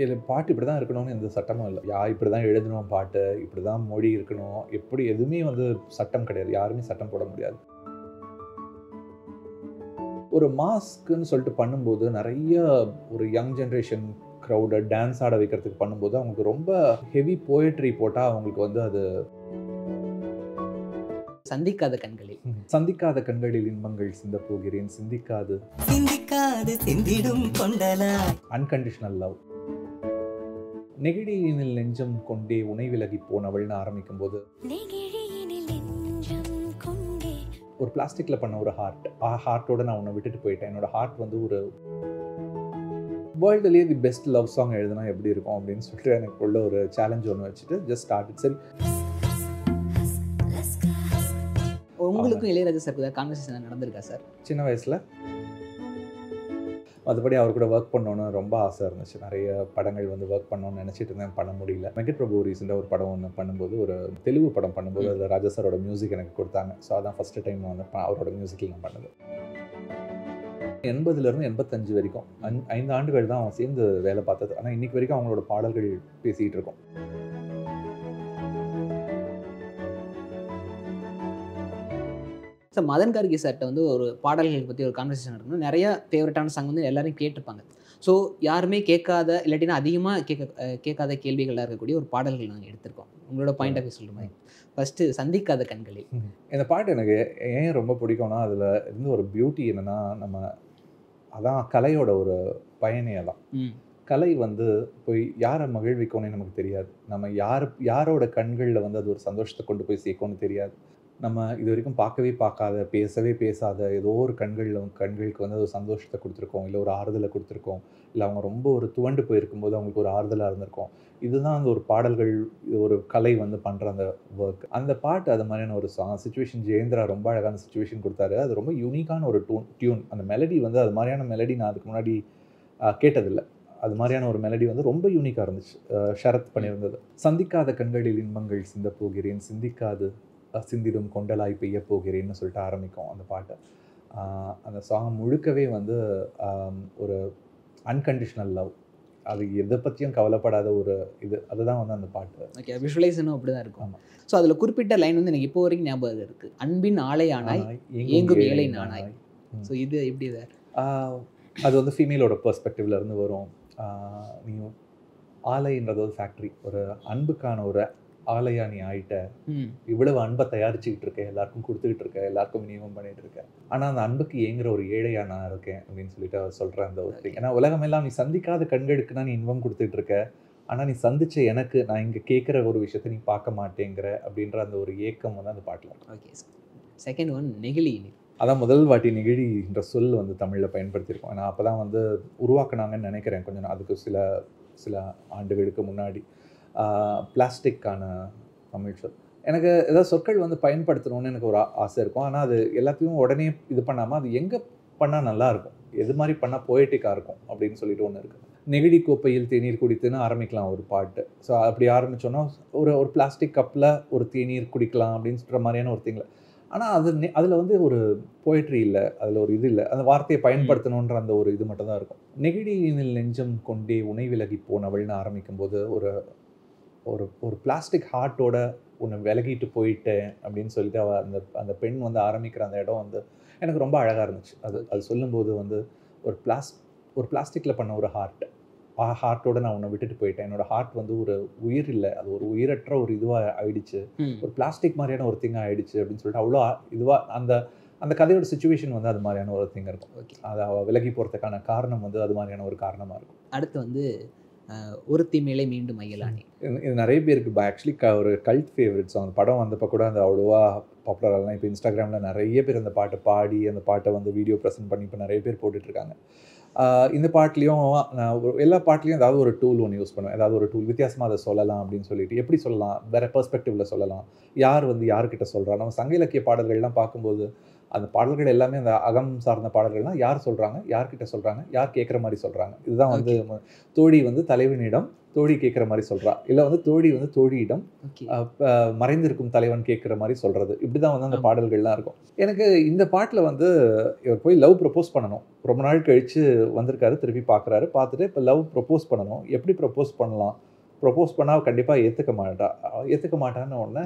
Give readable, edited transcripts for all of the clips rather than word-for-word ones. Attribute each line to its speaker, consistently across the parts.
Speaker 1: இது பாட்டு இப்படி தான் இருக்கணும்னு எந்த சட்டமும் இல்ல. இப்படி தான் எழுதணும் பாட்டு, இப்படி தான் மொழி இருக்கணும், எப்படி எதுவுமே வந்து சட்டம் கிடையாது. யாருமே சட்டம் போட முடியாது. ஒரு மாஸ்க்குன்னு சொல்லிட்டு பண்ணும்போது, நெறைய ஒரு யங் ஜெனரேஷன் க்ரவுட டான்ஸ் ஆட வைக்கிறதுக்கு பண்ணும்போது, அவங்களுக்கு ரொம்ப ஹெவி போயட்ரி போட்டா அவங்களுக்கு வந்து அது
Speaker 2: சந்திக்காத கண்களில்.
Speaker 1: சந்திக்காத கண்களில் இன்பங்கள் சிந்தப் போகிறேன் சிந்திக்காது.
Speaker 3: சிந்திக்காது சிந்திடும் கொண்டலா.
Speaker 1: Unconditional love. நெகிழியினில் நெஞ்சம் கொண்டே உனை விலகி போனவள்னு ஆரம்பிக்கும்போது, ஒரு பிளாஸ்டிக்ல பண்ண ஒரு ஹார்ட்டோட நான் உன்னை விட்டுட்டு போயிட்டேன். என்னோட ஹார்ட் வந்து ஒரு வேர்ல்டுலேயே தி பெஸ்ட் லவ் சாங் எழுதுனா எப்படி இருக்கும் அப்படின்னு சொல்லிட்டு எனக்குள்ள ஒரு சேலஞ்ச் ஒன்று வச்சுட்டு ஜஸ்ட் ஸ்டார்ட். சரி,
Speaker 2: உங்களுக்கும் இளையராஜா சார் கூட கான்வர்சேஷன் நடந்திருக்கா சார்?
Speaker 1: சின்ன வயசுல மற்றபடி அவர் கூட ஒர்க் பண்ணணும்னு ரொம்ப ஆசை இருந்துச்சு. நிறைய படங்கள் வந்து ஒர்க் பண்ணணும்னு நினச்சிட்டு இருந்தேன், பண்ண முடியல. வெங்கட் பிரபு ரீசெண்டாக ஒரு படம் ஒன்று பண்ணும்போது, ஒரு தெலுங்கு படம் பண்ணும்போது அதில் ராஜா சாரோட மியூசிக் எனக்கு கொடுத்தாங்க. ஸோ அதான் ஃபஸ்ட்டு டைம் வந்து அவரோட மியூசிக்கில் நான் பண்ணது. 80லேருந்து 85 வரைக்கும் 5 ஆண்டுகள் தான் அவன் சேர்ந்து வேலை பார்த்தது. ஆனால் இன்னைக்கு வரைக்கும் அவங்களோட பாடல்கள் பேசிகிட்டு இருக்கோம்.
Speaker 2: சார், மதன் கார்கி சார்கிட்ட வந்து ஒரு பாடல்கள் பற்றி ஒரு கான்வர்சேஷன் நடக்கணும். நிறைய ஃபேவரட்டான சாங் வந்து எல்லாரும் கேட்டிருப்பாங்க. ஸோ யாருமே கேட்காத, இல்லாட்டினா அதிகமாக கேட்காத கேள்விகளாக இருக்கக்கூடிய ஒரு பாடல்கள் நாங்கள் எடுத்திருக்கோம். உங்களோட பாயிண்ட் ஆஃப் வியூ சொல்கிற மாதிரி ஃபஸ்ட்டு சந்திக்காத கண்களில்.
Speaker 1: இந்த பாட்டு எனக்கு ஏன் ரொம்ப பிடிக்கும்னா, அதில் இருந்து ஒரு பியூட்டி என்னென்னா, நம்ம அதான் கலையோட ஒரு பயனே தான். கலை வந்து போய் யாரை மகிழ்விக்கணும்னு நமக்கு தெரியாது. நம்ம யாரோட கண்களில் வந்து அது ஒரு சந்தோஷத்தை கொண்டு போய் சேர்க்கணும்னு தெரியாது. நம்ம இது வரைக்கும் பார்க்கவே பார்க்காத, பேசவே பேசாத ஏதோ ஒரு கண்களுக்கு வந்து ஒரு சந்தோஷத்தை கொடுத்துருக்கோம், இல்லை ஒரு ஆறுதலை கொடுத்துருக்கோம், இல்லை அவங்க ரொம்ப ஒரு துவண்டு போயிருக்கும்போது அவங்களுக்கு ஒரு ஆறுதலாக இருந்திருக்கும். இதுதான் அந்த ஒரு பாடல்கள், ஒரு கலை வந்து பண்ணுற அந்த ஒர்க். அந்த பாட்டு அது மாதிரியான ஒரு சிச்சுவேஷன். ஜெயேந்திரா ரொம்ப அழகான சிச்சுவேஷன் கொடுத்தாரு. அது ரொம்ப யூனிக்கான ஒரு டியூன். அந்த மெலடி வந்து அது மாதிரியான மெலடி நான் அதுக்கு முன்னாடி கேட்டதில்லை. அது மாதிரியான ஒரு மெலடி வந்து ரொம்ப யூனிக்காக இருந்துச்சு. ஷரத் பண்ணியிருந்தது. சந்திக்காத கண்களில் இன்பங்கள் சிந்தப் போகிறேன் சிந்திக்காது சிந்திடும் கொண்டலாய் பெய்ய போகிறேன்னு சொல்லிட்டு ஆரம்பிக்கும் அந்த பாட்டு. அந்த சாங் முழுக்கவே வந்து ஒரு அன்கண்டிஷனல் லவ். அது எதை பற்றியும் கவலைப்படாத ஒரு அதுதான் வந்து அந்த பாட்டு.
Speaker 2: ஓகே, விஷுவலைசனும் அப்படி தான் இருக்கும். ஸோ அதில் குறிப்பிட்ட லைன் வந்து எனக்கு இப்போ வரைக்கும் ஞாபகம் இருக்குது. அன்பின் ஆலை ஆனாய் ஏங்கும் ஏழை நானாய். ஸோ இது எப்படி சார்?
Speaker 1: அது வந்து ஃபீமேலோட பெர்ஸ்பெக்டிவ்ல இருந்து வரும். நீ ஆலைன்றது ஒரு ஃபேக்ட்ரி, ஒரு அன்புக்கான ஒரு ஆலையா நீ ஆயிட்ட. இவ்வளவு அன்பை தயாரிச்சுக்கிட்டு இருக்க, எல்லாருக்கும் கொடுத்துக்கிட்டு இருக்க, எல்லாருக்கும் விநியோகம் பண்ணிட்டு இருக்க. ஆனால் அந்த அன்புக்கு ஏங்குற ஒரு ஏழையா நான் இருக்கேன் அப்படின்னு சொல்லிட்டு அவர் சொல்ற அந்த ஒரு திங். ஏன்னா உலகமெல்லாம் நீ சந்திக்காத கண்களுக்கு தான் நீ இன்பம் கொடுத்துட்டு இருக்க, ஆனால் நீ சந்திச்ச எனக்கு நான் இங்கே கேட்குற ஒரு விஷயத்தை நீ பார்க்க மாட்டேங்கிற அப்படின்ற அந்த ஒரு ஏக்கம் வந்து அந்த பாட்டில் இருக்கு.
Speaker 2: Okay sir. செகண்ட் ஒன் நெகிழி.
Speaker 1: அதான் முதல் வாட்டி நெகிழின்ற சொல் வந்து தமிழில் பயன்படுத்தியிருக்கோம். ஏன்னா அப்போ தான் வந்து உருவாக்குனாங்கன்னு நினைக்கிறேன். கொஞ்சம் அதுக்கு சில ஆண்டுகளுக்கு முன்னாடி பிளாஸ்டிக்கான தமிழ் சொல். எனக்கு ஏதாவது சொற்கள் வந்து பயன்படுத்தணும்னு எனக்கு ஒரு ஆசை இருக்கும். ஆனால் அது எல்லாத்தையும் உடனே இது பண்ணாமல் அது எங்கே பண்ணால் நல்லாயிருக்கும், எது மாதிரி பண்ணால் போயட்டிக்காக இருக்கும் அப்படின்னு சொல்லிட்டு ஒன்று இருக்குது. நெகிழி கோப்பையில் தேநீர் குடித்துன்னு ஆரம்பிக்கலாம் ஒரு பாட்டு. ஸோ அப்படி ஆரம்பித்தோன்னா ஒரு பிளாஸ்டிக் கப்பில் ஒரு தேநீர் குடிக்கலாம் அப்படின்னு சொல்கிற மாதிரியான ஒரு திங்கில். ஆனால் அதில் வந்து ஒரு போயட்ரி இல்லை, அதில் ஒரு இது இல்லை. அந்த வார்த்தையை பயன்படுத்தணுன்ற அந்த ஒரு இது மட்டும் தான் இருக்கும். நெகிழியினில் நெஞ்சம் கொண்டே உனை விலகி போனவள்னு ஆரம்பிக்கும்போது ஒரு ஒரு ஒரு பிளாஸ்டிக் ஹார்ட்டோட உன்னை விலகிட்டு போயிட்டேன் அப்படின்னு சொல்லிட்டு அந்த பெண் வந்து ஆரம்பிக்கிற அந்த இடம் வந்து எனக்கு ரொம்ப அழகாக இருந்துச்சு. அது சொல்லும்போது வந்து ஒரு பிளாஸ்டிக்கில் பண்ண ஒரு ஹார்ட்டோட நான் உன்னை விட்டுட்டு போயிட்டேன். என்னோட ஹார்ட் வந்து ஒரு உயிர் இல்லை, அது ஒரு உயிரற்ற ஒரு இதுவாக ஆயிடுச்சு, ஒரு பிளாஸ்டிக் மாதிரியான ஒரு திங்காக ஆயிடுச்சு அப்படின்னு சொல்லிட்டு அவ்வளோ இதுவாக அந்த கதையோட சிச்சுவேஷன் வந்து அது மாதிரியான ஒரு திங் இருக்கும்.
Speaker 2: ஓகே,
Speaker 1: அதை விலகி போகிறதுக்கான காரணம் வந்து அது மாதிரியான ஒரு காரணமாக இருக்கும்.
Speaker 2: அடுத்து வந்து ஒருத்தி மேலே மீண்டும் மயிலானி.
Speaker 1: இது நிறைய பேருக்கு ஆக்சுவலி ஒரு கல்ட் ஃபேவரட் சாங். அந்த படம் வந்தப்போ கூட அந்த அவ்வளோவா பாப்புலர் ஆகலாம். இப்போ இன்ஸ்டாகிராமில் நிறைய பேர் அந்த பாட்டை பாடி அந்த பாட்டை வந்து வீடியோ ப்ரெசென்ட் பண்ணி இப்போ நிறைய பேர் போட்டுட்ருக்காங்க. இந்த பாட்டுலேயும் நான் எல்லா பாட்டுலேயும் ஏதாவது ஒரு டூல் ஒன்று யூஸ் பண்ணுவேன். ஏதாவது ஒரு டூல் வித்தியாசமாக அதை சொல்லலாம் அப்படின்னு சொல்லிட்டு, எப்படி சொல்லலாம், வேறு பெர்ஸ்பெக்டிவில் சொல்லலாம், யார் வந்து யார்கிட்ட சொல்கிறா. நம்ம சங்க இலக்கிய பாடல்கள்லாம் பார்க்கும்போது அந்த பாடல்கள் எல்லாமே அந்த அகம் சார்ந்த பாடல்கள்லாம் யார் சொல்கிறாங்க, யார்கிட்ட சொல்கிறாங்க, யார் கேட்குற மாதிரி சொல்கிறாங்க. இதுதான் வந்து தோழி வந்து தலைவனிடம் தோழி கேட்குற மாதிரி சொல்கிறா, இல்லை வந்து தோழி வந்து தோழியிடம் மறைந்திருக்கும் தலைவன் கேட்குற மாதிரி சொல்கிறது. இப்படி தான் வந்து அந்த பாடல்கள்லாம் இருக்கும். எனக்கு இந்த பாட்டில் வந்து இவர் போய் லவ் ப்ரப்போஸ் பண்ணணும். ரொம்ப நாள் கழித்து வந்திருக்காரு, திருப்பி பார்க்குறாரு, பார்த்துட்டு இப்போ லவ் ப்ரப்போஸ் பண்ணணும். எப்படி ப்ரப்போஸ் பண்ணலாம்? ப்ரப்போஸ் பண்ணால் கண்டிப்பாக ஏற்றுக்க மாட்டான்னு உடனே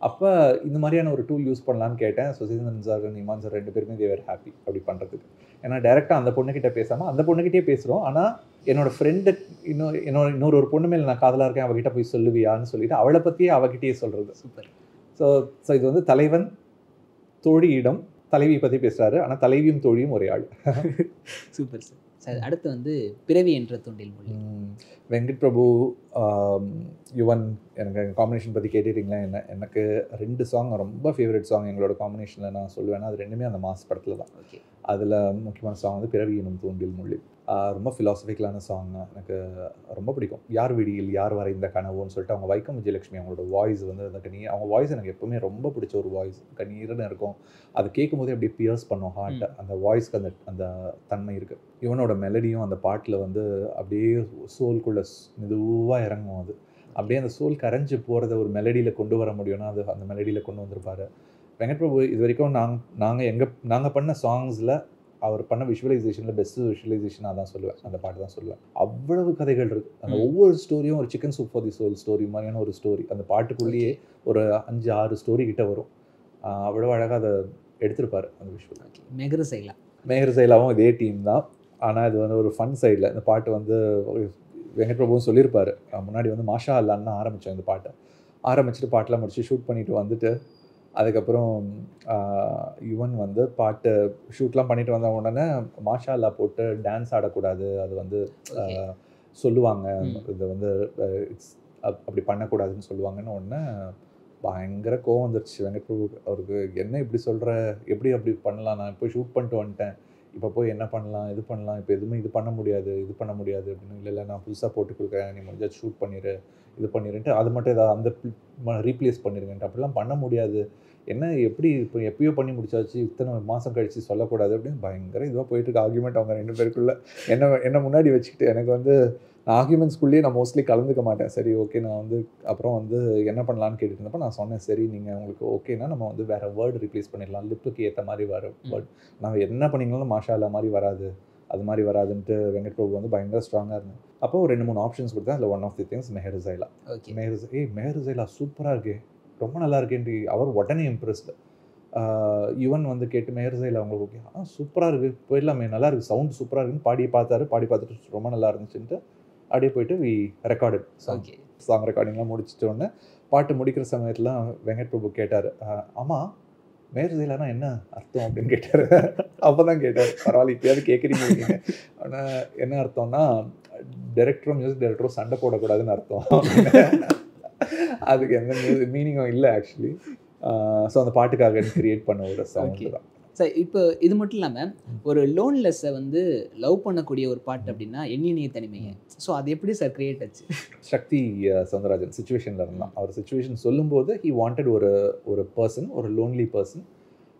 Speaker 1: அப்போ இந்த மாதிரியான ஒரு டூல் யூஸ் பண்ணலான்னு கேட்டேன். சுசீந்திரன் சார், இமான் சார் 2 பேருமே தேவர் ஹாப்பி அப்படி பண்ணுறதுக்கு. ஏன்னா டேரெக்டாக அந்த பொண்ணுக்கிட்ட பேசாமல் அந்த பொண்ணுக்கிட்டே பேசுகிறோம். ஆனால் என்னோடய ஃப்ரெண்டு இன்னொரு பொண்ணு மேலே நான் காதலாக இருக்கேன், அவகிட்ட போய் சொல்லுவியான்னு சொல்லிட்டு அவளை பற்றியே அவகிட்டயே சொல்கிறது.
Speaker 2: சூப்பர்.
Speaker 1: ஸோ இது வந்து தலைவன் தோழியிடம் தலைவியை பற்றி பேசுகிறாரு, ஆனால் தலைவியும் தோழியும் ஒரே ஆள்.
Speaker 2: Super sir. சார் அடுத்து வந்து பிறவி என்ற தூண்டில் மொழி.
Speaker 1: வெங்கட் பிரபு, யுவன், எனக்கு காம்பினேஷன் பற்றி கேட்டுட்டீங்களா? எனக்கு 2 சாங் ரொம்ப ஃபேவரட் சாங் எங்களோட காம்பினேஷனில் நான் சொல்லுவேன்னா அது 2மே அந்த மாஸ் படத்தில் தான். அதில் முக்கியமான சாங் வந்து பிறவி எனும் தூண்டில் மொழி. ரொம்ப ஃபிலாசபிக்கலான சாங், எனக்கு ரொம்ப பிடிக்கும். யார் விடியில் யார் வரைந்த கனவுன்னு சொல்லிட்டு அவங்க வைக்கம் விஜயலட்சுமி அவங்களோட வாய்ஸ் வந்து அந்த அவங்க வாய்ஸ் எனக்கு எப்போவுமே ரொம்ப பிடிச்ச ஒரு வாய்ஸ். கண்ணீர்னு இருக்கும், அது கேட்கும் போதே அப்படியே பியர்ஸ் பண்ணும் ஹார்ட். அந்த வாய்ஸ்க்கு அந்த தன்மை இருக்குது. இவனோட மெலடியும் அந்த பாட்டில் வந்து அப்படியே சோல்குள்ளே மெதுவாக இறங்கும். அது அப்படியே அந்த சோல் கரைஞ்சி போகிறத ஒரு மெலடியில் கொண்டு வர முடியும்னா அது அந்த மெலடியில் கொண்டு வந்திருப்பாரு வெங்கட் பிரபு. இது வரைக்கும் நாங்கள் பண்ண சாங்ஸில் அவர் பண்ண விஷுவலைசேஷனில் பெஸ்ட் விஷுவலைசேஷனாக தான் சொல்லுவேன், அந்த பாட்டு தான் சொல்லுவேன். அவ்வளவு கதைகள் இருக்குது. அந்த ஒவ்வொரு ஸ்டோரியும் ஒரு chicken soup for the soul story மாதிரியான ஒரு ஸ்டோரி. அந்த பாட்டுக்குள்ளேயே ஒரு 5-6 ஸ்டோரி கிட்ட வரும். அவ்வளோ அழகாக அதை எடுத்திருப்பார் அந்த விஷுவல். மேகர் சைலாவும் இதே டீம் தான். ஆனால் இது வந்து ஒரு ஃபன் சைடில் இந்த பாட்டு வந்து வெங்கட் பிரபுவும் சொல்லியிருப்பார். முன்னாடி வந்து மாஷா அல்லான்னு ஆரம்பித்தோம் இந்த பாட்டை. ஆரம்பிச்சுட்டு பாட்டெலாம் முடிச்சு ஷூட் பண்ணிவிட்டு வந்துட்டு அதுக்கப்புறம் யுவன் வந்து பாட்டு ஷூட்லாம் பண்ணிட்டு வந்த உடனே மாஷா அல்லா போட்டு டான்ஸ் ஆடக்கூடாது, அது வந்து சொல்லுவாங்க, இது வந்து அப்படி பண்ணக்கூடாதுன்னு சொல்லுவாங்கன்னு உடனே பயங்கர கோவம் வந்துருச்சு வெங்கட் பிரபு அவருக்கு. என்ன இப்படி சொல்கிற, எப்படி அப்படி பண்ணலாம், நான் போய் ஷூட் பண்ணிட்டு வந்துட்டேன், இப்போ போய் என்ன பண்ணலாம், இது பண்ணலாம், இப்போ எதுவுமே இது பண்ண முடியாது அப்படின்னு. இல்லை நான் புதுசாக போட்டு கொடுக்குறேன், நீ முடிஞ்சால் ஷூட் பண்ணிடு, இது பண்ணிடுன்ட்டு அது மட்டும் ஏதாவது அந்த ரீப்ளேஸ் பண்ணிடுங்கன்ட்டு. அப்படிலாம் பண்ண முடியாது, என்ன எப்படி இப்போ எப்பயோ பண்ணி முடிச்சாச்சு, இத்தனை மாதம் கழித்து சொல்லக்கூடாது அப்படின்னு பயங்கர இதுவாக போயிட்டுருக்கு ஆர்கியூமெண்ட் அவங்க 2 பேருக்குள்ளே. என்ன முன்னாடி வச்சுக்கிட்டு எனக்கு வந்து ஆர்கியூமெண்ட்ஸ்குள்ளேயே நான் மோஸ்ட்லி கலந்துக்க மாட்டேன். சரி ஓகே, நான் வந்து அப்புறம் வந்து என்ன பண்ணலான்னு கேட்டுட்டு இருந்தப்போ நான் சொன்னேன், சரி நீங்கள் உங்களுக்கு ஓகேனா நம்ம வந்து வேறு வேர்டு ரீப்ளேஸ் பண்ணிடலாம், லிப்புக்கு ஏற்ற மாதிரி வர வேர்டு, நான் என்ன பண்ணிங்கனாலும் மாஷா அல்லா மாதிரி வராது, அது மாதிரி வராதுன்ட்டு வெங்கட் பிரபு வந்து பயங்கர ஸ்ட்ராங்காக இருந்தேன். அப்போ ஒரு 2-3 ஆப்ஷன்ஸ் கொடுத்தேன். அதில் ஒன் ஆஃப் தி திங்ஸ் மெஹர் ஜைலா. மெஹர் ஜைலா சூப்பராக இருக்கே, ரொம்ப நல்லா இருக்கேன்ட்டு அவர் உடனே இம்ப்ரெஸ்டு. யுவன் வந்து கேட்டு மெஹர் ஜைலா அவங்களுக்கு ஓகே, சூப்பராக இருக்குது, போயிடலாமே, நல்லா இருக்குது, சவுண்ட் சூப்பராக இருக்குன்னு பாடி பார்த்துட்டு ரொம்ப நல்லா இருந்துச்சுன்ட்டு அப்படியே போயிட்டு வி ரெக்கார்டட் சாங் ரெக்கார்டிங்லாம் முடிச்சிட்டோன்னே பாட்டு முடிக்கிற சமயத்துலாம் வெங்கட் பிரபு கேட்டார், ஆமாம் மெஹர் ஜைலானா என்ன அர்த்தம் அப்படின்னு கேட்டார். அப்போ தான் கேட்டார், பரவாயில்ல இப்போயாவது கேட்குறீங்க, ஆனால் என்ன அர்த்தம்னா டைரக்டரும் மியூசிக் டைரக்டரும் சண்டை போடக்கூடாதுன்னு அர்த்தம். அதுக்கு எந்த மீனிங்கும் இல்லை ஆக்சுவலி. ஸோ அந்த பாட்டுக்காக கிரியேட் பண்ண ஒரு சாங் தான்
Speaker 2: சார். இப்போ இது மட்டும் இல்லாமல் ஒரு லோன்லெஸ்ஸை வந்து லவ் பண்ணக்கூடிய ஒரு பாட்டு அப்படின்னா எண்ணிய தனிமையை, ஸோ அது எப்படி சார் கிரியேட் ஆச்சு?
Speaker 1: சக்தி சௌந்தரராஜன் சிச்சுவேஷனில் இருந்தான். அவர் சிச்சுவேஷன் சொல்லும்போது ஹி வாண்டட் ஒரு பர்சன், ஒரு லோன்லி பர்சன்.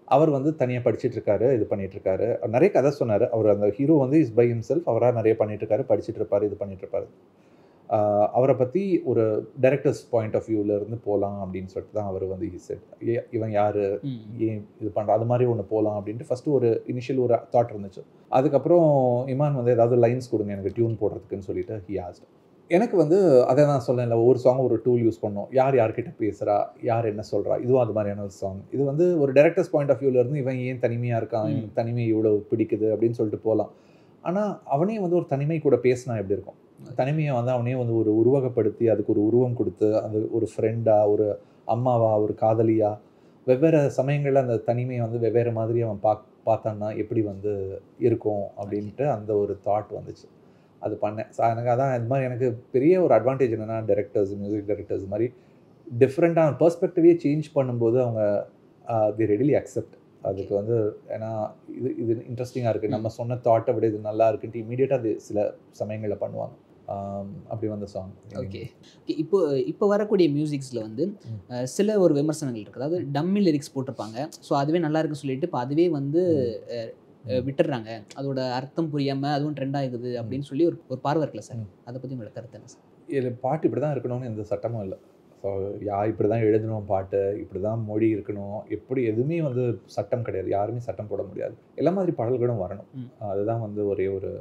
Speaker 1: அவர் வந்து தனியாக படிச்சுட்ருக்காரு, இது பண்ணிகிட்ருக்காரு, நிறைய கதை சொன்னார். அவர் அந்த ஹீரோ வந்து இஸ் பை ஹிம்செல்ஃப், அவராக நிறைய பண்ணிகிட்ருக்காரு, படிச்சுட்ருப்பார், இது பண்ணிகிட்ருப்பார். அவரை பற்றி ஒரு டைரக்டர்ஸ் பாயிண்ட் ஆஃப் வியூவில் இருந்து போகலாம் அப்படின்னு சொல்லிட்டு தான் அவர் வந்து இவன் யார், ஏன் இது பண்ணுற, அது மாதிரி ஒன்று போகலாம் அப்படின்ட்டு ஃபஸ்ட்டு ஒரு இனிஷியல் ஒரு தாட் இருந்துச்சு. அதுக்கப்புறம் இமான் வந்து ஏதாவது லைன்ஸ் கொடுங்க எனக்கு டியூன் போடுறதுக்குன்னு சொல்லிட்டு ஹி ஆஸ்ட். எனக்கு வந்து அதை நான் சொன்னேன்ல, ஒவ்வொரு சாங் ஒரு டூல் யூஸ் பண்ணோம், யார்கிட்ட பேசுகிறா, யார் என்ன சொல்கிறா, இதுவும் அது மாதிரியான ஒரு சாங். இது வந்து ஒரு டைரக்டர்ஸ் பாயிண்ட் ஆஃப் வியூவில் இருந்து இவன் ஏன் தனிமையாக இருக்கான், இவனுக்கு தனிமை இவ்வளோ பிடிக்குது அப்படின்னு சொல்லிட்டு போகலாம். ஆனால் அவனே வந்து ஒரு தனிமை கூட பேசினா எப்படி இருக்கும், தனிமையை வந்து அவனே வந்து ஒரு உருவகப்படுத்தி அதுக்கு ஒரு உருவம் கொடுத்து, அது ஒரு ஃப்ரெண்டாக, ஒரு அம்மாவா, ஒரு காதலியா, வெவ்வேறு சமயங்களில் அந்த தனிமையை வந்து வெவ்வேறு மாதிரி அவன் பார்த்தான்னா எப்படி வந்து இருக்கும் அப்படின்ட்டு அந்த ஒரு தாட் வந்துச்சு. அது பண்ணேன். எனக்கு அதான் இது மாதிரி எனக்கு பெரிய ஒரு அட்வான்டேஜ் என்னென்னா, டைரக்டர்ஸ், மியூசிக் டைரக்டர்ஸ் மாதிரி டிஃப்ரெண்ட்டான பெர்ஸ்பெக்டிவே சேஞ்ச் பண்ணும்போது அவங்க தி ரெடிலி அக்செப்ட். அதுக்கு வந்து ஏன்னா இது இன்ட்ரெஸ்டிங்காக இருக்குது, நம்ம சொன்ன தாட்டை விட இது நல்லா இருக்குன்ட்டு இமீடியட்டாக அது சில சமயங்களில் பண்ணுவாங்க. அப்படி வந்த சாங்.
Speaker 2: ஓகே. இப்போ இப்போ வரக்கூடிய மியூசிக்ஸில் வந்து சில ஒரு விமர்சனங்கள் இருக்குது. அதாவது டம்மி லிரிக்ஸ் போட்டிருப்பாங்க. ஸோ அதுவே நல்லா இருக்குன்னு சொல்லிட்டு இப்போ அதுவே வந்து விட்டுடுறாங்க. அதோட அர்த்தம் புரியாமல் அதுவும் ட்ரெண்ட் ஆகுது அப்படின்னு சொல்லி ஒரு பார்வை இருக்குல்ல சார், அதை பற்றி உங்களோட கருத்து என்ன சார்?
Speaker 1: இதில் பாட்டு இப்படி தான் இருக்கணும்னு எந்த சட்டமும் இல்லை. ஸோ இப்படி தான் எழுதணும் பாட்டு, இப்படி தான் மொழி இருக்கணும், எப்படி எதுவுமே வந்து சட்டம் கிடையாது. யாருமே சட்டம் போட முடியாது. எல்லா மாதிரி பாடல்களும் வரணும். அதுதான் வந்து ஒரே ஒரு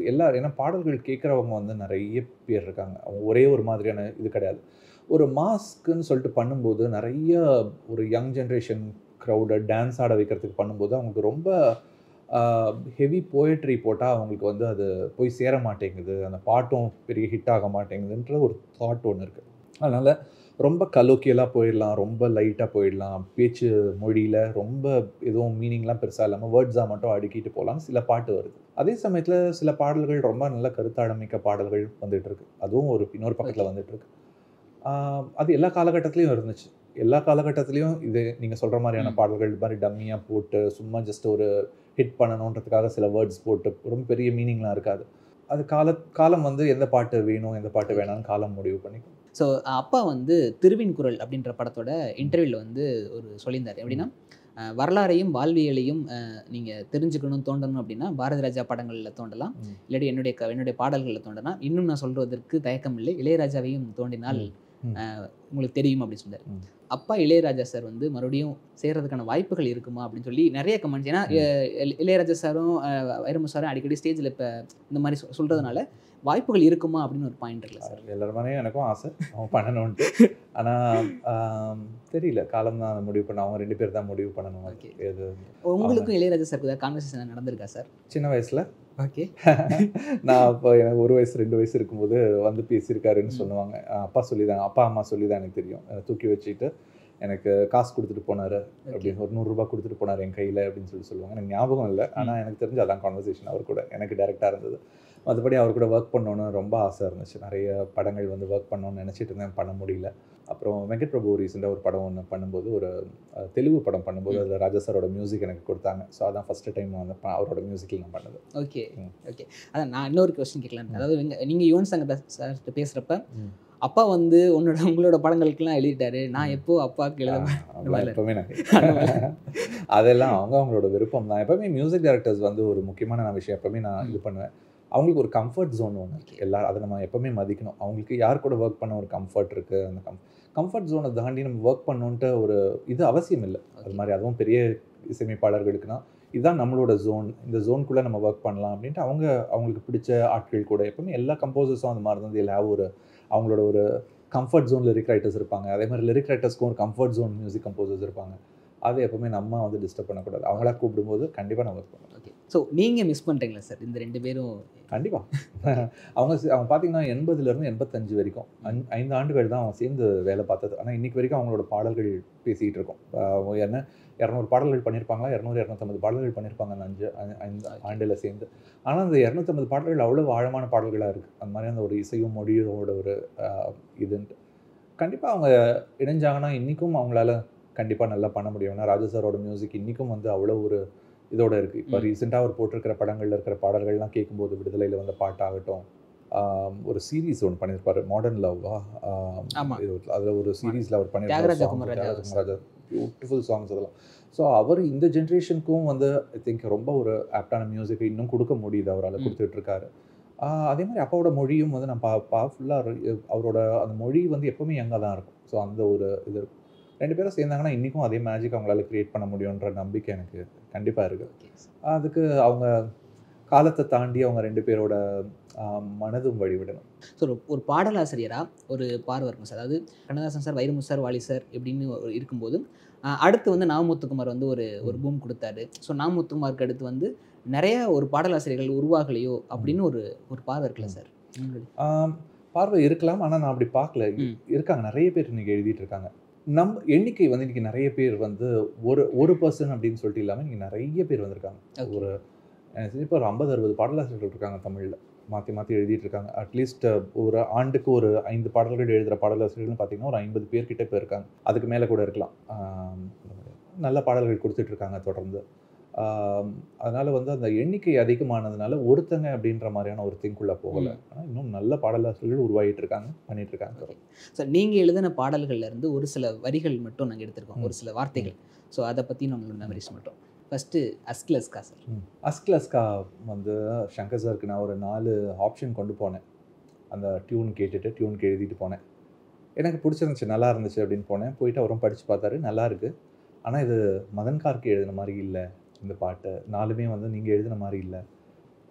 Speaker 1: எல்லா ஏன்னா பாடல்கள் கேட்குறவங்க வந்து நிறைய பேர் இருக்காங்க. அவங்க ஒரே ஒரு மாதிரியான இது கிடையாது. ஒரு மாஸ்க்குன்னு சொல்லிட்டு பண்ணும்போது நிறைய ஒரு யங் ஜென்ரேஷன் க்ரௌடை டான்ஸ் ஆட வைக்கிறதுக்கு பண்ணும்போது அவங்களுக்கு ரொம்ப ஹெவி போயட்ரி போட்டால் அவங்களுக்கு வந்து அது போய் சேர மாட்டேங்குது, அந்த பாட்டும் பெரிய ஹிட் ஆக மாட்டேங்குதுன்ற ஒரு தாட் ஒன்று இருக்குது. அதனால் ரொம்ப கலோக்கியலாக போயிடலாம், ரொம்ப லைட்டாக போயிடலாம், பேச்சு மொழியில் ரொம்ப எதுவும் மீனிங்லாம் பெருசாக இல்லாமல் வேர்ட்ஸாக மட்டும் அடுக்கிட்டு போகலான்னு சில பாட்டு வருது. அதே சமயத்தில் சில பாடல்கள் ரொம்ப நல்ல கருத்தாழமிக்க பாடல்கள் வந்துட்டுருக்கு. அதுவும் இன்னொரு பக்கத்தில் வந்துட்டுருக்கு. அது எல்லா காலகட்டத்துலேயும் இருந்துச்சு. எல்லா காலகட்டத்துலேயும் இது நீங்கள் சொல்கிற மாதிரியான பாடல்கள் இது மாதிரி டம்மியாக போட்டு சும்மா ஜஸ்ட் ஒரு ஹிட் பண்ணணுன்றதுக்காக சில வேர்ட்ஸ் போட்டு ரொம்ப பெரிய மீனிங்லாம் இருக்காது. அது காலம் வந்து எந்த பாட்டு வேணும் எந்த பாட்டு வேணாம்னு காலம் முடிவு பண்ணிக்கும்.
Speaker 2: ஸோ அப்பா வந்து திருவின் குரல் அப்படின்ற படத்தோட இன்டர்வியூவில் வந்து ஒரு சொல்லியிருந்தார். எப்படின்னா வரலாறையும் வாழ்வியலையும் நீங்கள் தெரிஞ்சுக்கணும் தோண்டணும் அப்படின்னா பாரதி ராஜா படங்களில் தோண்டலாம், இல்லாட்டி என்னுடைய பாடல்களில் தோண்டலாம். இன்னும் நான் சொல்வதற்கு தயக்கம் இல்லை, இளையராஜாவையும் தோண்டினால் உங்களுக்கு தெரியும் அப்படின்னு சொன்னார். அப்பா இளையராஜா சார் வந்து மறுபடியும் சேர்றதுக்கான வாய்ப்புகள் இருக்குமா அப்படின்னு சொல்லி நிறைய கமெண்ட்ஸ். ஏன்னா இளையராஜா சாரும் வைரமு சாரும் அடிக்கடி ஸ்டேஜில் இப்போ இந்த மாதிரி சொல்கிறதுனால வாய்ப்புகள் இருக்குமா அப்படின்னு ஒரு பாயிண்ட் இருக்குல்ல சார்?
Speaker 1: எல்லாருமே எனக்கும் ஆசை அவங்க பண்ணணும்ன்ட்டு. ஆனால் தெரியல, காலம் தான் முடிவு பண்ண, அவங்க 2 பேர் தான் முடிவு பண்ணணும்.
Speaker 2: ஓகே.
Speaker 1: எது
Speaker 2: உங்களுக்கும் இளையராஜா சாருக்கு ஏதாவது கான்வர்சேஷன் நடந்திருக்கா சார்
Speaker 1: சின்ன வயசில்?
Speaker 2: ஓகே.
Speaker 1: நான் அப்போ எனக்கு 1 வயசு 2 வயசு இருக்கும்போது வந்து பேசியிருக்காருன்னு சொல்லுவாங்க. அப்பா அம்மா சொல்லி தான் எனக்கு தெரியும். தூக்கி வச்சுட்டு எனக்கு காசு கொடுத்துட்டு போனார் அப்படின்னு, ஒரு 100 ரூபா கொடுத்துட்டு போனார் என் கையில் அப்படின்னு சொல்லுவாங்க. எனக்கு ஞாபகம் இல்லை, ஆனால் எனக்கு தெரிஞ்சு அதான் கான்வர்சேஷன் அவர் கூட எனக்கு டைரெக்டாக இருந்தது. மற்றபடி அவர் கூட ஒர்க் பண்ணணுன்னு ரொம்ப ஆசை இருந்துச்சு. நிறைய படங்கள் வந்து ஒர்க் பண்ணணும்னு நினச்சிட்டு இருந்தேன், பண்ண முடியல. அப்புறம் வெங்கட் பிரபு ரீசெண்டாக ஒரு படம் ஒன்று பண்ணும்போது, ஒரு தெலுங்கு படம் பண்ணும்போது அதில் ராஜா சாரோட மியூசிக் எனக்கு கொடுத்தாங்க. ஸோ அதான் ஃபஸ்ட்டு டைம் வந்து அவரோட மியூசிக்கில் நான் பண்ணது.
Speaker 2: ஓகே. ஓகே. அதான் நான் இன்னொரு கொஸ்டின் கேட்கலாம். அதாவது நீங்கள் யுவன் சங்கர் சார்கிட்ட பேசுகிறப்ப அப்பா வந்து உங்களோட படங்களுக்கெல்லாம் எழுதிட்டாரு, நான் எப்போ அப்பாவுக்கு
Speaker 1: எப்பவுமே அதெல்லாம் அவங்களோட விருப்பம் தான். எப்பவுமே மியூசிக் டைரக்டர்ஸ் வந்து ஒரு முக்கியமான விஷயம் எப்பவுமே நான் இது பண்ணுவேன். அவங்களுக்கு ஒரு கம்ஃபர்ட் ஜோன் ஒன்று இருக்குது. எல்லாரும் அதை நம்ம எப்போவுமே மதிக்கணும். அவங்களுக்கு யார் கூட ஒர்க் பண்ண ஒரு கம்ஃபர்ட் இருக்குது. அந்த கம்ஃபர்ட் ஜோனை தாண்டி நம்ம ஒர்க் பண்ணணுன்ட்டு ஒரு இது அவசியம் இல்லை. அது மாதிரி அதுவும் பெரிய இசையமைப்பாளர்களுக்குன்னா இதுதான் நம்மளோட ஜோன், இந்த ஜோனுக்குள்ளே நம்ம ஒர்க் பண்ணலாம் அப்படின்ட்டு அவங்களுக்கு பிடிச்ச ஆட்கள் கூட எப்பவுமே எல்லா கம்போசர்ஸும் அந்த மாதிரி தான் இல்லை, அவங்களோட ஒரு கம்ஃபர்ட் ஜோன் லிரிக் ரைட்டர்ஸ் இருப்பாங்க. அதே மாதிரி லிரிக் ரைட்டர்ஸ்க்கும் ஒரு கம்ஃபர்ட் ஜோன் மியூசிக் கம்போசர்ஸ் இருப்பாங்க. அது எப்பவுமே நம்ம வந்து டிஸ்டர்ப் பண்ணக்கூடாது. அவங்களா கூப்பிடும்போது கண்டிப்பாக நான் ஒர்க் பண்ணுவேன்.
Speaker 2: ஓகே. ஸோ நீங்கள் மிஸ் பண்ணுறீங்களா சார் இந்த 2 பேரும்?
Speaker 1: கண்டிப்பாக. அவங்க பார்த்தீங்கன்னா 80லேருந்து 85 வரைக்கும் 5 ஆண்டுகள் தான் அவங்க சேர்ந்து வேலை பார்த்தது. ஆனால் இன்றைக்கி வரைக்கும் அவங்களோட பாடல்கள் பேசிக்கிட்டு இருக்கோம். என்ன 200 பாடல்கள் பண்ணியிருப்பாங்களா, 200-250 பாடல்கள் பண்ணியிருப்பாங்க அந்த 5 ஆண்டில் சேர்ந்து. ஆனால் அந்த 250 பாடல்கள் அவ்வளோ ஆழமான பாடல்களாக இருக்குது. அந்த மாதிரி அந்த ஒரு இசையும் மொழியோட ஒரு இதுன்ட்டு கண்டிப்பாக அவங்க இணைஞ்சாங்கன்னா இன்றைக்கும் அவங்களால கண்டிப்பாக நல்லா பண்ண முடியும். ஏன்னா ராஜா சாரோட மியூசிக் இன்றைக்கும் வந்து அவ்வளோ ஒரு இதோட இருக்குது. இப்போ ரீசெண்டாக அவர் போட்டிருக்கிற படங்களில் இருக்கிற பாடல்கள்லாம் கேட்கும்போது, விடுதலையில் வந்த பாட்டாகட்டும், ஒரு சீரீஸ் ஒன்று பண்ணியிருப்பார், மாடர்ன் லவ்வா, அதில் ஒரு சீரீஸில் அவர் பண்ணியிருப்பார், பியூட்டிஃபுல் சாங்ஸ் அதெல்லாம். ஸோ அவர் இந்த ஜென்ரேஷனுக்கும் வந்து ஐ திங்க் ரொம்ப ஒரு ஆப்டான மியூசிக் இன்னும் கொடுக்க முடியுது, அவரால் கொடுத்துட்ருக்காரு. அதே மாதிரி அப்பாவோட மொழியும் வந்து நான் ஃபுல்லாக அவரோட அந்த மொழி வந்து எப்போவுமே யங்காக தான் இருக்கும். ஸோ அந்த ஒரு இது 2 பேரும் சேர்ந்தாங்கன்னா இன்றைக்கும் அதே மேஜிக் அவங்களால க்ரியேட் பண்ண முடியுன்ற நம்பிக்கை எனக்கு கண்டிப்பாக இருக்குது. அதுக்கு அவங்க காலத்தை தாண்டி அவங்க 2 பேரோட மனதும் வழிவிடணும்.
Speaker 2: ஸோ ஒரு பாடலாசிரியராக ஒரு பார்வை இருக்கும் சார். அதாவது Kannadasan sir, Vairamuthu sir, Vaali sir எப்படின்னு இருக்கும்போது அடுத்து வந்து நாமுத்துக்குமார் வந்து ஒரு பூம் கொடுத்தாரு. ஸோ நாமுத்துக்குமாருக்கு அடுத்து வந்து நிறைய ஒரு பாடலாசிரியர்கள் உருவாகலையோ அப்படின்னு ஒரு பார்வை இருக்குல்ல சார்?
Speaker 1: பார்வை இருக்கலாம், ஆனால் நான் அப்படி பார்க்கல. இருக்காங்க, நிறைய பேர் இன்றைக்கி எழுதிட்டு இருக்காங்க. எண்ணிக்கை வந்து இன்றைக்கி நிறைய பேர் வந்து ஒரு பர்சன் அப்படின்னு சொல்லிட்டு இல்லாமல் இன்றைக்கி நிறைய பேர் வந்திருக்காங்க. இப்போ ஒரு 50-60 பாடலாசிரியர்கள் இருக்காங்க தமிழில், மாற்றி எழுதிட்டு இருக்காங்க. அட்லீஸ்ட் ஒரு ஆண்டுக்கு ஒரு 5 பாடல்கள் எழுதுகிற பாடலாசிரியர்கள்னு பார்த்தீங்கன்னா ஒரு 50 பேர்கிட்ட இப்போ இருக்காங்க. அதுக்கு மேலே கூட இருக்கலாம். நல்ல பாடல்கள் கொடுத்துட்ருக்காங்க தொடர்ந்து. அதனால் வந்து அந்த எண்ணிக்கை அதிகமானதுனால ஒருத்தங்க அப்படின்ற மாதிரியான ஒரு திங்குள்ளே போகலை. ஆனால் இன்னும் நல்ல பாடலாசிரியர்கள் உருவாகிட்டு இருக்காங்க, பண்ணிட்டு இருக்காங்க.
Speaker 2: சார் நீங்கள் எழுதின பாடல்கள்ல இருந்து ஒரு சில வரிகள் மட்டும் நாங்கள் எடுத்திருக்கோம், ஒரு சில வார்த்தைகள். ஸோ அதை பற்றி நம்மளோட மெமரிஸ் மட்டும். First அஸ்க்லஸ்கா sir.
Speaker 1: அஸ்க்லஸ்கா வந்து சங்கர் சாருக்கு நான் ஒரு 4 ஆப்ஷன் கொண்டு போனேன். அந்த டியூன் கேட்டுட்டு டியூனுக்கு எழுதிட்டு போனேன். எனக்கு பிடிச்சிருந்துச்சு, நல்லா இருந்துச்சு அப்படின்னு போனேன். போயிட்டு அவரும் படித்து பார்த்தாரு, நல்லா இருக்குது. ஆனால் இது மதன் கார்கே எழுதின மாதிரி இல்லை, இந்த பாட்டு 4மே வந்து நீங்கள் எழுதின மாதிரி இல்லை,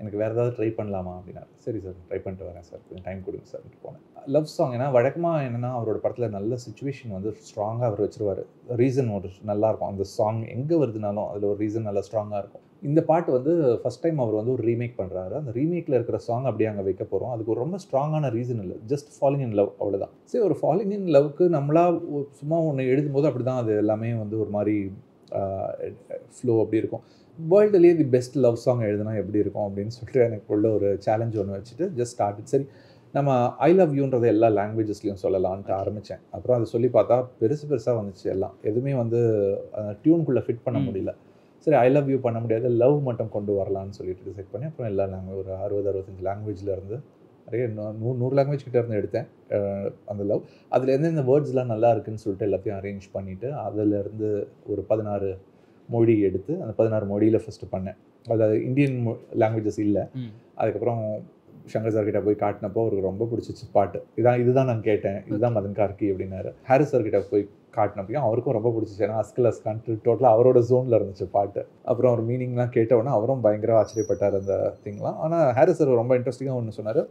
Speaker 1: எனக்கு வேறு ஏதாவது ட்ரை பண்ணலாமா அப்படின்னா. சரி சார், ட்ரை பண்ணிட்டு வரேன் சார், கொஞ்சம் டைம் கொடுங்க சார்ன்ட்டு போனேன். லவ் சாங் ஏன்னா வழக்கமாக என்னென்னா அவரோட படத்தில் நல்ல சுச்சுவேஷன் வந்து ஸ்ட்ராங்காக அவர் வச்சுருவார். ரீசன் ஒரு நல்லாயிருக்கும், அந்த சாங் எங்கே வருதுனாலும் அதில் ஒரு ரீசன் நல்லா ஸ்ட்ராங்காக இருக்கும். இந்த பாட்டு வந்து ஃபஸ்ட் டைம் அவர் வந்து ஒரு ரீமேக் பண்ணுறாரு. அந்த ரீமேக்கில் இருக்கிற சாங் அப்படியே அங்கே வைக்க போகிறோம். அதுக்கு ஒரு ரொம்ப ஸ்ட்ராங்கான ரீசன் இல்லை, ஜஸ்ட் ஃபாலிங் இன் லவ், அவ்வளோதான். சரி, ஒரு ஃபாலிங் இன் லவ்க்கு நம்மளா சும்மா ஒன்று எழுதும்போது அப்படி தான் அது எல்லாமே வந்து ஒரு மாதிரி ஃப்ளோ அப்படி இருக்கும். வேர்ல்டுலேயே தி பெஸ்ட் லவ் சாங் எழுதுனா எப்படி இருக்கும் அப்படின்னு சொல்லிட்டு எனக்கு உள்ள ஒரு சேலஞ்ச் ஒன்று வச்சுட்டு ஜஸ்ட் ஸ்டார்ட். சரி, நம்ம ஐ லவ் யூன்றதை எல்லா லாங்குவேஜஸ்லையும் சொல்லலான்ட்டு ஆரம்பித்தேன். அப்புறம் அதை சொல்லி பார்த்தா பெருசாக வந்துச்சு எல்லாம். எதுவுமே வந்து டியூனுக்குள்ளே ஃபிட் பண்ண முடியல. சரி, ஐ லவ் யூ பண்ண முடியாது, லவ் மட்டும் கொண்டு வரலான்னு சொல்லிட்டு டிசைட் பண்ணி அப்புறம் எல்லா லாங்குவேஜ் ஒரு 60-65 லாங்குவேஜில் இருந்து நிறைய 100 லாங்குவேஜ் கிட்டே இருந்து எடுத்தேன் அந்த லவ். அதில் எந்தெந்த வேர்ட்ஸ்லாம் நல்லா இருக்குதுன்னு சொல்லிட்டு எல்லாத்தையும் அரேஞ்ச் பண்ணிவிட்டு அதிலேருந்து ஒரு 16 மொழி எடுத்து அந்த 16 மொழியில் ஃபஸ்ட்டு பண்ணேன். அதாவது இந்தியன் லாங்குவேஜஸ் இல்லை. அதுக்கப்புறம் சங்கர் சார்கிட்ட போய் காட்டினப்போ அவருக்கு ரொம்ப பிடிச்சிச்சு பாட்டு. இதுதான் நான் கேட்டேன், இதுதான் மதன் கார்கி அப்படின்னாரு. ஹாரிஸ் சார்கிட்ட போய் காட்டினப்பையும் அவருக்கும் ரொம்ப பிடிச்சிச்சு. ஏன்னா அஸ்கலஸ்கான்ட்டு டோட்டலாக அவரோட ஜோனில் இருந்துச்சு பாட்டு. அப்புறம் அவர் மீனிங்லாம் கேட்டவுடனே அவரும் பயங்கர ஆச்சரியப்பட்டார் அந்த திங்லாம். ஆனால் ஹாரிஸ் சார் ரொம்ப இன்ட்ரெஸ்டிங்காக ஒன்று சொன்னார்,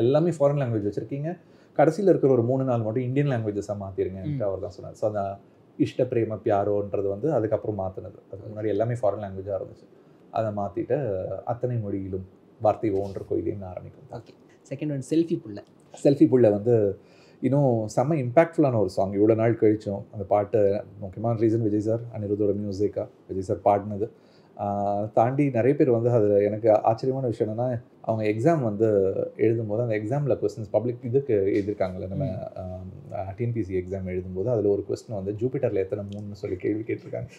Speaker 1: எல்லாமே ஃபாரின் லாங்குவேஜ் வச்சுருக்கீங்க, கடைசியில் இருக்கிற ஒரு 3-4 மட்டும் இந்தியன் லாங்குவேஜஸாக மாற்றிருங்கன்ட்டு அவர் தான் சொன்னார். ஸோ அந்த இஷ்ட பிரேம பியாரோன்றது வந்து அதுக்கப்புறம் மாற்றினது. அதுக்கு முன்னாடி எல்லாமே ஃபாரின் லாங்குவேஜாக இருந்துச்சு. அதை மாற்றிட்டு அத்தனை மொழியிலும் வார்த்தை ஒன்று கோயிலேன்னு ஆரம்பிக்கும்.
Speaker 2: ஓகே, செகண்ட் ஒன் செல்ஃபி புள்ள.
Speaker 1: செல்ஃபி புள்ள வந்து இன்னும் செம்ம இம்பேக்ட்ஃபுல்லான ஒரு சாங். இவ்வளோ நாள் கழிச்சோம் அந்த பாட்டு. முக்கியமான ரீசன் விஜய் சார், அனிருத்தோட மியூசிக்காக விஜய் சார் பாடினது தாண்டி நிறைய பேர் வந்து அது எனக்கு ஆச்சரியமான விஷயம் என்னென்னா, அவங்க எக்ஸாம் வந்து எழுதும்போது அந்த எக்ஸாமில் கொஸ்டின்ஸ் பப்ளிக் இதுக்கு எழுதியிருக்காங்கல்ல, நம்ம டிஎன்பிசி எக்ஸாம் எழுதும்போது அதில் ஒரு கொஸ்டின் வந்து ஜூபிட்டரில் எத்தனை மூணுன்னு சொல்லி கேள்வி கேட்டிருக்காங்க.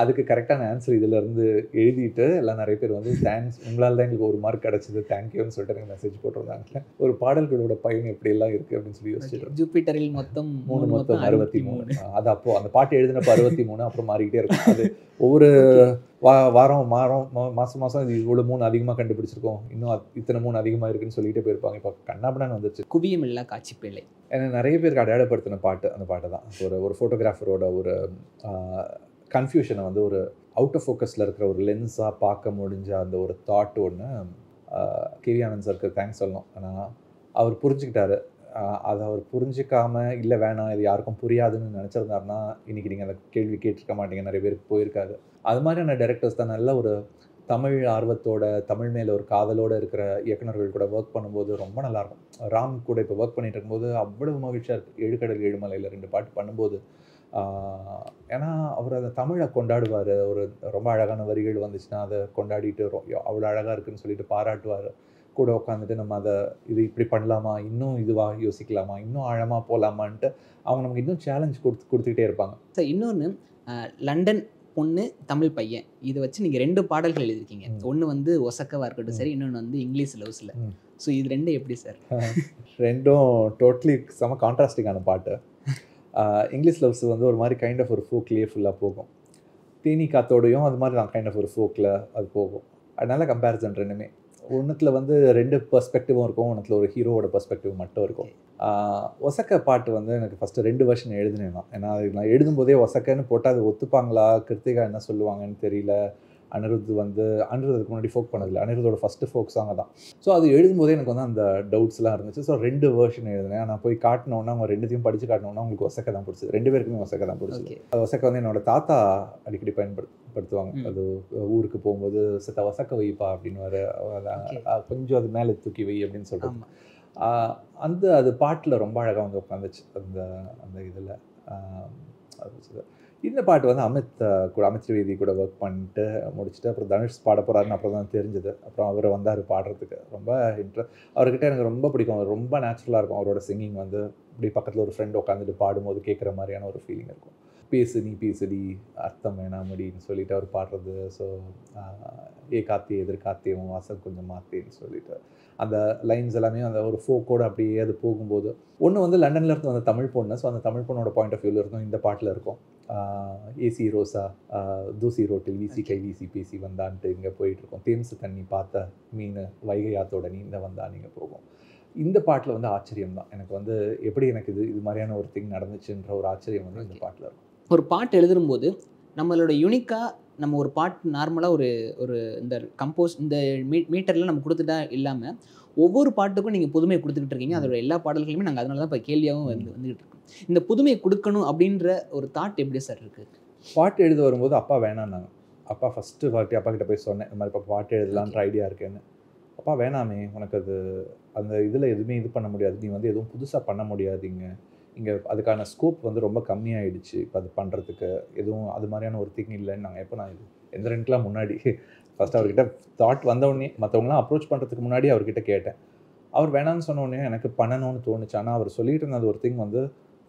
Speaker 1: அதுக்கு கரெக்டான ஆன்சர் இதிலேருந்து எழுதிட்டு எல்லாம் நிறைய பேர் வந்து தேங்க்ஸ், உங்களால் தான் எங்களுக்கு 1 மார்க் கிடச்சிது, தேங்க்யூன்னு சொல்லிட்டு எனக்கு மெசேஜ் போட்டிருந்தாங்க. ஒரு பாடல்களோட பயன் எப்படியெல்லாம் இருக்குது அப்படின்னு சொல்லி யோசிச்சுட்டு,
Speaker 2: ஜூபிட்டரில் மொத்தம்
Speaker 1: 63. அது அப்போது அந்த பாட்டு எழுதினப்போ 63, அப்புறம் மாறிக்கிட்டே இருக்கும். அது ஒவ்வொரு மாதம் இது இவ்வளோ 3 அதிகமாக கண்டுபிடிச்சிருக்கோம், இன்னும் இத்தனை 3 அதிகமாக இருக்குன்னு சொல்லிகிட்டே போயிருப்பாங்க. இப்போ கண்ணாபண்ணான்னு வந்துச்சு.
Speaker 2: குவியமில்லா காட்சி பிள்ளை
Speaker 1: ஏன்னா நிறைய பேருக்கு அடையாளப்படுத்தின பாட்டு அந்த பாட்டு தான். ஒரு ஃபோட்டோகிராஃபரோட ஒரு கன்ஃபியூஷனை வந்து ஒரு அவுட் ஆஃப் ஃபோக்கஸில் இருக்கிற ஒரு லென்ஸாக பார்க்க முடிஞ்ச அந்த ஒரு தாட் ஒன்று கேவி ஆனந்த் சாருக்கு தேங்க்ஸ் சொல்லணும். ஆனால் அவர் புரிஞ்சுக்கிட்டாரு. அதை அவர் புரிஞ்சிக்காமல் இல்லை வேணாம் இது யாருக்கும் புரியாதுன்னு நினச்சிருந்தாருன்னா இன்றைக்கி நீங்கள் அந்த கேள்வி கேட்டிருக்க மாட்டீங்க, நிறைய பேருக்கு போயிருக்காது. அது மாதிரியான டைரக்டர்ஸ் தான் நல்ல ஒரு தமிழ் ஆர்வத்தோட, தமிழ் மேலே ஒரு காதலோடு இருக்கிற இயக்குநர்கள் கூட ஒர்க் பண்ணும்போது ரொம்ப நல்லாயிருக்கும். ராம் கூட இப்போ ஒர்க் பண்ணிகிட்டு இருக்கும்போது அவ்வளவு மகிழ்ச்சியாக இருக்குது. 7 கடல் 7 மலையில் 2 பாட்டு பண்ணும்போது. ஏன்னா அவர் அந்த தமிழை கொண்டாடுவார். ஒரு ரொம்ப அழகான வரிகள் வந்துச்சுன்னா அதை கொண்டாடிட்டு அவ்வளோ அழகாக இருக்குதுன்னு சொல்லிட்டு பாராட்டுவார். கூட உட்காந்துட்டு நம்ம அதை இது இப்படி பண்ணலாமா, இன்னும் இதுவாக யோசிக்கலாமா, இன்னும் ஆழமாக போகலாமான்ட்டு அவங்க நமக்கு இன்னும் சேலஞ்ச் கொடுத்துக்கிட்டே இருப்பாங்க.
Speaker 2: சார் இன்னொன்று, லண்டன் பொண்ணு தமிழ் பையன், இதை வச்சு நீங்கள் 2 பாடல்கள் எழுதியிருக்கீங்க. ஒன்று வந்து ஒசக்கவாக இருக்கட்டும் சரி, இன்னொன்று வந்து இங்கிலீஷ் லவ்ஸில். ஸோ இது 2 எப்படி சார்?
Speaker 1: 2ம் டோட்டலி செம கான்ட்ராஸ்டிங்கான பாட்டு. இங்கிலீஷ் லவ்ஸ் வந்து ஒரு மாதிரி கைண்ட் ஆஃப் ஒரு ஃபோக்லேயே ஃபுல்லாக போகும். தேனி காத்தோடையும் அது மாதிரி தான் கைண்ட் ஆஃப் ஒரு ஃபோக்கில் அது போகும். அதனால கம்பேரிசன் 2மே. ஒன்றுத்தில் வந்து 2 பெர்ஸ்பெக்டிவும் இருக்கும், ஒன்றுத்தில் ஒரு ஹீரோவோட பெர்ஸ்பெக்டிவ் மட்டும் இருக்கும். ஒசக்க பாட்டு வந்து எனக்கு ஃபஸ்ட்டு 2 வெர்ஷன் எழுதினேன் நான். ஏன்னா அது நான் எழுதும்போதே ஒசக்கன்னு போட்டால் அது ஒத்துப்பாங்களா, கிருத்திகா என்ன சொல்லுவாங்கன்னு தெரியல. அனிருத்துக்கு முன்னாடி ஃபோக் பண்ணதில்லை, அனிருத்தோட ஃபஸ்ட்டு ஃபோக் சாங் தான். ஸோ அது எழுதும்போதே எனக்கு வந்து அந்த டவுட்ஸ்லாம் இருந்துச்சு. ஸோ 2 வெர்ஷன் எழுதினேன். நான் போய் காட்டினோன்னா அவங்க 2த்தையும் படித்து காட்டினோன்னா உங்களுக்கு ஒசக்க தான் பிடிச்சது. 2 பேருக்குமே ஒசக்க தான் பிடிச்சது. அது ஒசக்க வந்து என்னோட தாத்தா அடிக்கடி பயன்படுத்துவாங்க. அது ஊருக்கு போகும்போது சித்த ஒசக்க வைப்பா அப்படின்னு கொஞ்சம் அது மேலே தூக்கி வை அப்படின்னு சொல்கிறது. அது பாட்டில் ரொம்ப அழகாக வந்து உட்காந்துச்சு அந்த இதில். இந்த பாட்டு வந்து அமித் திரிவேதி கூட ஒர்க் பண்ணிட்டு முடிச்சுட்டு அப்புறம் தனுஷ் பாட போகிறாருன்னு அப்புறம் தான் தெரிஞ்சது. அப்புறம் அவர் வந்தார் பாடுறதுக்கு. ரொம்ப அவர்கிட்ட எனக்கு ரொம்ப பிடிக்கும். அவர் ரொம்ப நேச்சுரலாக இருக்கும். அவரோட சிங்கிங் வந்து இப்படி பக்கத்தில் ஒரு ஃப்ரெண்ட் உட்காந்துட்டு பாடும்போது கேட்குற மாதிரியான ஒரு ஃபீலிங் இருக்கும். பேசு நீ பேசுடி அர்த்தம் வேணாமடின்னு சொல்லிட்டு அவர் பாடுறது. ஸோ ஏ காத்தே எதிர்காத்தே உன் வாசல் கொஞ்சம் மாத்தேன்னு சொல்லிட்டு அந்த லைன்ஸ் எல்லாமே அந்த ஒரு ஃபோக்கோடு அப்படியே அது போகும்போது ஒன்று வந்து லண்டன்ல இருந்து வந்த தமிழ் பொண்ணு. ஸோ அந்த தமிழ் பொண்ணோட பாயிண்ட் ஆஃப் வியூவில் இருந்தும் இந்த பாட்டில் இருக்கும். ஏசி ரோசா தூசி ரோட்டில் வீசி கை வீசி பேசி வந்தான்ட்டு இங்கே போயிட்டுருக்கோம். தேம்சு தண்ணி பார்த்த மீன் வைகை ஆத்தோட நீந்த வந்தா நீங்கள் போகும். இந்த பாட்டில் வந்து ஆச்சரியம் தான் எனக்கு வந்து எப்படி எனக்கு இது மாதிரியான ஒரு திங் நடந்துச்சுன்ற ஒரு ஆச்சரியம் வந்து இந்த பாட்டில் இருக்கும்.
Speaker 2: ஒரு பாட்டு எழுதும்போது நம்மளோட யூனிக்காக நம்ம ஒரு பாட்டு நார்மலாக ஒரு இந்த கம்போஸ் இந்த மீட்டரில் நம்ம கொடுத்துட்டா இல்லாமல் ஒவ்வொரு பாட்டுக்கும் நீங்கள் புதுமை கொடுத்துக்கிட்டு இருக்கீங்க. அதோட எல்லா பாடல்களுமே நாங்கள் அதனால தான் இப்போ கேள்வியாகவும் வந்துகிட்டு இருக்கோம். இந்த புதுமையை கொடுக்கணும் அப்படின்ற ஒரு தாட் எப்படி சார் இருக்குது?
Speaker 1: பாட்டு எழுத வரும்போது அப்பா வேணான்னாங்க. அப்பா ஃபஸ்ட்டு வாட்டி அப்பா கிட்ட போய் சொன்னேன், இந்த மாதிரி இப்போ பாட்டு எழுதலான்ற ஐடியா இருக்கேன்னு. அப்பா வேணாமே, உனக்கு அது அந்த இதில் எதுவுமே இது பண்ண முடியாது, நீ வந்து எதுவும் புதுசாக பண்ண முடியாதுங்க, இங்கே அதுக்கான ஸ்கோப் வந்து ரொம்ப கம்மியாயிடுச்சு இப்போ அது பண்ணுறதுக்கு, எதுவும் அது மாதிரியான ஒரு திங் இல்லைன்னு நாங்கள் எப்போ நான் இது எந்திரனுக்குலாம் முன்னாடி ஃபஸ்ட் அவர்கிட்ட தாட் வந்தவுடனே மற்றவங்களாம் அப்ரோச் பண்ணுறதுக்கு முன்னாடி அவர்கிட்ட கேட்டேன். அவர் வேணான்னு சொன்னோடனே எனக்கு பண்ணணும்னு தோணுச்சு. ஆனால் அவர் சொல்லிட்டு இருந்தது ஒரு திங் வந்து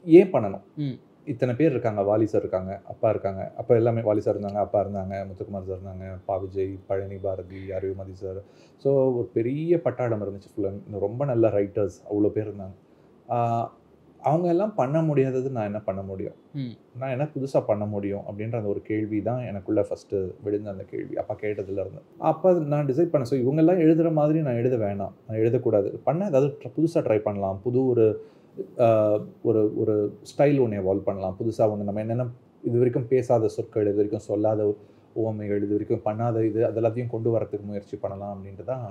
Speaker 1: ஏன் பண்ணணும், இத்தனை பேர் இருக்காங்க, வாலி சார் இருக்காங்க, அப்பா இருக்காங்க, அப்போ எல்லாமே வாலி சார் இருந்தாங்க, அப்பா இருந்தாங்க, முத்துக்குமார் சார் இருந்தாங்க, பா விஜய், பழனி பாரதி, அறிவுமதி சார். ஸோ ஒரு பெரிய பட்டாளம் இருந்துச்சு ஃபுல்லாக, ரொம்ப நல்ல ரைட்டர்ஸ் அவ்வளோ பேர் இருந்தாங்க. அவங்க எல்லாம் பண்ண முடியாதது நான் என்ன பண்ண முடியும், நான் என்ன புதுசாக பண்ண முடியும் அப்படின்ற அந்த ஒரு கேள்வி தான் எனக்குள்ளே ஃபஸ்ட்டு விழுந்த அந்த கேள்வி அப்பா கேட்டதுலேருந்து. அப்போ நான் டிசைட் பண்ணேன், ஸோ இவங்கெல்லாம் எழுதுகிற மாதிரி நான் எழுத வேணாம், நான் எழுதக்கூடாது, பண்ண ஏதாவது புதுசாக ட்ரை பண்ணலாம், புது ஒரு ஒரு ஸ்டைல் ஒன்று எவால்வ் பண்ணலாம், புதுசாக ஒன்று நம்ம என்னென்ன இது வரைக்கும் பேசாத சொற்கள், இது வரைக்கும் சொல்லாத உவமைகள், இது வரைக்கும் பண்ணாத இது அதெல்லாத்தையும் கொண்டு வரத்துக்கு முயற்சி பண்ணலாம் அப்படின்ட்டு தான்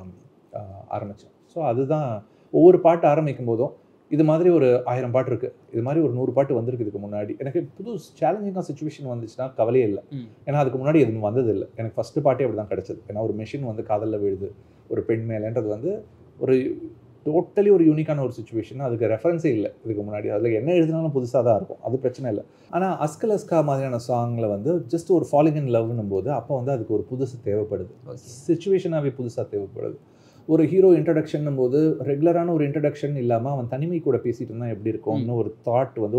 Speaker 1: ஆரம்பித்தேன். ஸோ அதுதான் ஒவ்வொரு பாட்டு ஆரம்பிக்கும் போதும் இது மாதிரி ஒரு 1000 பாட்டு இருக்குது, இது மாதிரி ஒரு 100 பாட்டு வந்திருக்கு இதுக்கு முன்னாடி. எனக்கு புது சேலஞ்சிங்காக சுச்சுவேஷன் வந்துச்சுன்னா கவலையே இல்லை, ஏன்னா அதுக்கு முன்னாடி எதுவும் வந்ததில்லை. எனக்கு ஃபஸ்ட்டு பாட்டே அப்படி தான் கிடச்சிது. ஏன்னா ஒரு மெஷின் வந்து காதலில் விழுது ஒரு பெண் மேலேன்றது வந்து ஒரு டோட்டலி ஒரு யூனிக்கான ஒரு சுச்சுவேஷன், அதுக்கு ரெஃபரன்ஸே இல்லை இதுக்கு முன்னாடி. அதில் என்ன எழுதினாலும் புதுசாக தான் இருக்கும், அது பிரச்சனை இல்லை. ஆனால் அஸ்கல் அஸ்கா மாதிரியான சாங்கில் வந்து ஜஸ்ட் ஒரு ஃபாலிங் இன் லவ்னும் போது அப்போ வந்து அதுக்கு ஒரு புதுசு தேவைப்படுது, சுச்சுவேஷனாகவே புதுசாக தேவைப்படுது. ஒரு ஹீரோ இன்ட்ரடக்ஷன் போது ரெகுலரான ஒரு இன்ட்ரடக்ஷன் இல்லாமல் அவன் தனிமை கூட பேசிகிட்டு இருந்தால் எப்படி இருக்கும்னு ஒரு தாட் வந்து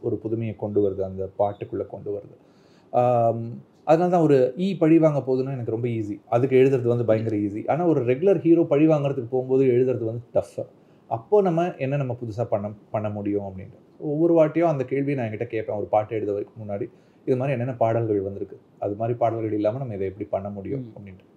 Speaker 1: ஒரு புதுமையை கொண்டு வருது, அந்த பாட்டுக்குள்ளே கொண்டு வருது. அதனால தான் ஒரு பழி வாங்க போகுதுன்னா எனக்கு ரொம்ப ஈஸி, அதுக்கு எழுதுறது வந்து பயங்கர ஈஸி. ஆனால் ஒரு ரெகுலர் ஹீரோ பழி வாங்குறதுக்கு போகும்போது எழுதுறது வந்து டஃப்பு. அப்போது நம்ம புதுசாக பண்ண முடியும் அப்படின்ட்டு ஒவ்வொரு வாட்டியும் அந்த கேள்வியை நான் என்கிட்ட கேட்பேன். ஒரு பாட்டு எழுதுறதுக்கு முன்னாடி இது மாதிரி என்னென்ன பாடல்கள் வந்திருக்கு, அது மாதிரி பாடல்கள் இல்லாமல் நம்ம இதை எப்படி பண்ண முடியும் அப்படின்ட்டு.